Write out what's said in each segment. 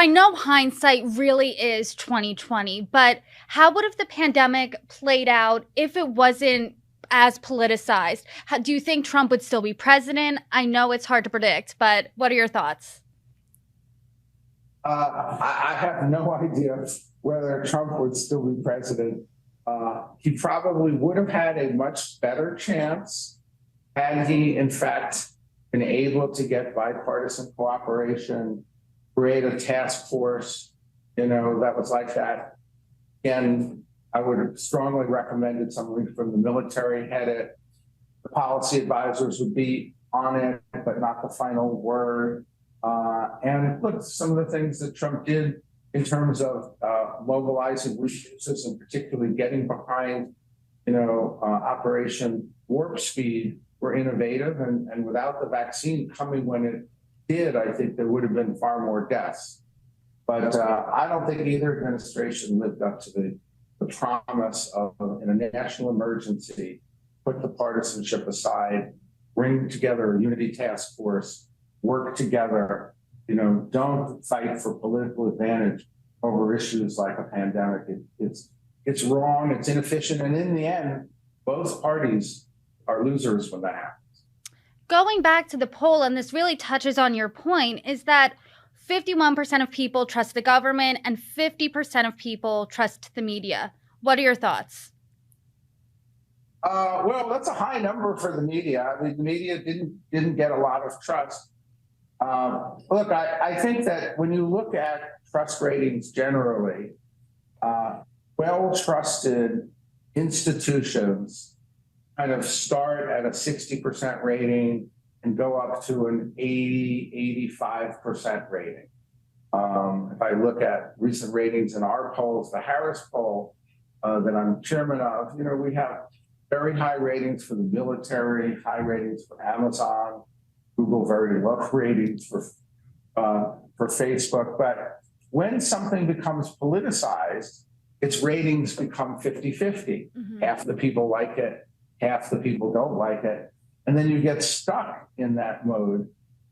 I know hindsight really is 2020, but how would have the pandemic played out if it wasn't as politicized? Do you think Trump would still be president? I know it's hard to predict, but what are your thoughts? I have no idea whether Trump would still be president. He probably would have had a much better chance had he, in fact, been able to get bipartisan cooperation, create a task force, that was like that. And I would have strongly recommended somebody from the military head it. The policy advisors would be on it, but not the final word. And look, some of the things that Trump did in terms of mobilizing resources and particularly getting behind, Operation Warp Speed were innovative. And without the vaccine coming when it did, I think there would have been far more deaths. But I don't think either administration lived up to the promise of, in a national emergency, put the partisanship aside, bring together a unity task force, work together, don't fight for political advantage over issues like a pandemic. It's wrong, it's inefficient, and in the end, both parties are losers when that happens. Going back to the poll, and this really touches on your point, is that 51% of people trust the government and 50% of people trust the media. What are your thoughts? Well, that's a high number for the media. I mean, the media didn't get a lot of trust. Look, I think that when you look at trust ratings generally, well-trusted institutions kind of start at a 60% rating and go up to an 80, 85% rating. If I look at recent ratings in our polls, the Harris poll that I'm chairman of, we have very high ratings for the military, high ratings for Amazon, Google, very low ratings for Facebook. But when something becomes politicized, its ratings become 50-50. Mm-hmm. Half the people like it, half the people don't like it. And then you get stuck in that mode.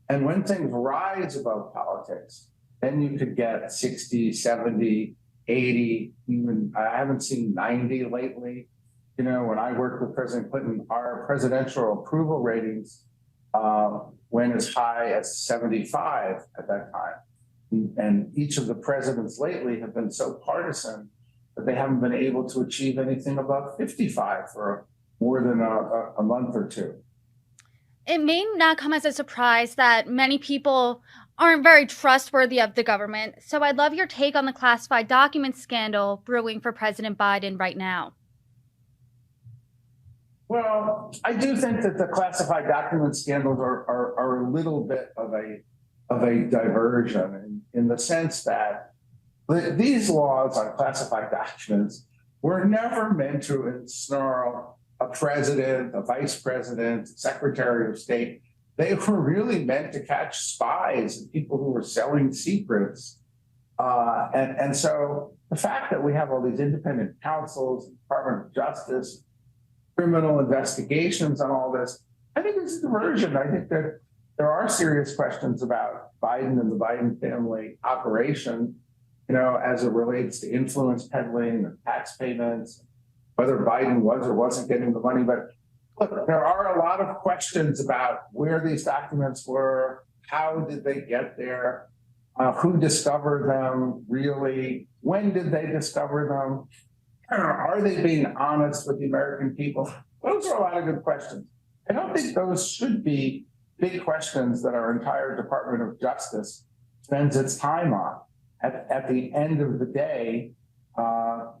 And when things rise above politics, then you could get 60, 70, 80, even I haven't seen 90 lately. When I worked with President Clinton, our presidential approval ratings went as high as 75 at that time. And each of the presidents lately have been so partisan that they haven't been able to achieve anything above 55 for more than a month or two. It may not come as a surprise that many people aren't very trustworthy of the government. So I'd love your take on the classified documents scandal brewing for President Biden right now. Well, I do think that the classified documents scandals are a little bit of a diversion in the sense that these laws on classified documents were never meant to ensnarl a president, a vice president, secretary of state. They were really meant to catch spies and people who were selling secrets. And so the fact that we have all these independent counsels, Department of Justice, criminal investigations on all this, I think it's a diversion. I think that there are serious questions about Biden and the Biden family operation, as it relates to influence peddling and tax payments, whether Biden was or wasn't getting the money. But look, there are a lot of questions about where these documents were, how did they get there, who discovered them, really, when did they discover them? Are they being honest with the American people? Those are a lot of good questions. I don't think those should be big questions that our entire Department of Justice spends its time on. At the end of the day,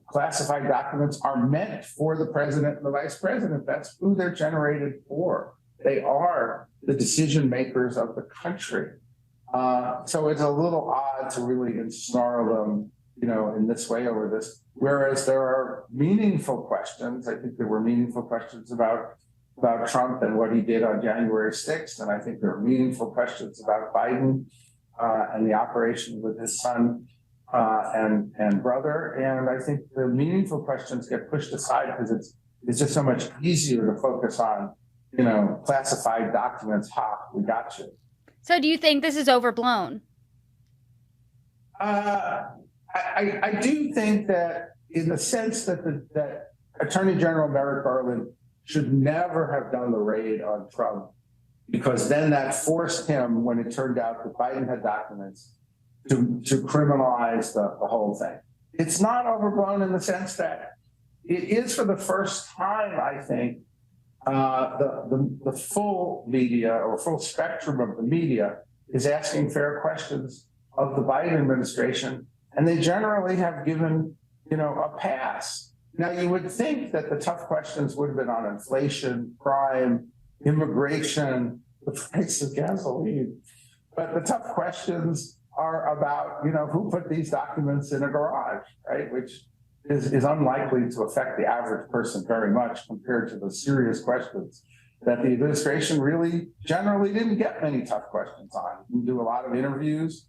classified documents are meant for the president and the vice president. That's who they're generated for. They are the decision makers of the country. So it's a little odd to really ensnarl them, in this way over this. Whereas there are meaningful questions. I think there were meaningful questions about Trump and what he did on January 6th. And I think there are meaningful questions about Biden and the operation with his son and brother. And I think the meaningful questions get pushed aside because it's just so much easier to focus on, classified documents. Ha, we got you. So do you think this is overblown? I do think that in the sense that that Attorney General Merrick Garland should never have done the raid on Trump, because then that forced him, when it turned out that Biden had documents, to criminalize the whole thing. It's not overblown in the sense that it is, for the first time, I think, the full media or full spectrum of the media is asking fair questions of the Biden administration, and they generally have given, a pass. Now, you would think that the tough questions would have been on inflation, crime, immigration, the price of gasoline, but the tough questions are about, who put these documents in a garage, right? Which is unlikely to affect the average person very much compared to the serious questions that the administration really generally didn't get many tough questions on. We do a lot of interviews.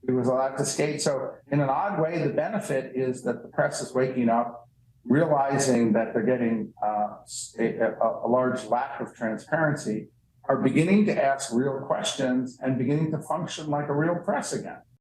It was a lot to skate. So in an odd way, the benefit is that the press is waking up, realizing that they're getting a large lack of transparency, are beginning to ask real questions and beginning to function like a real press again.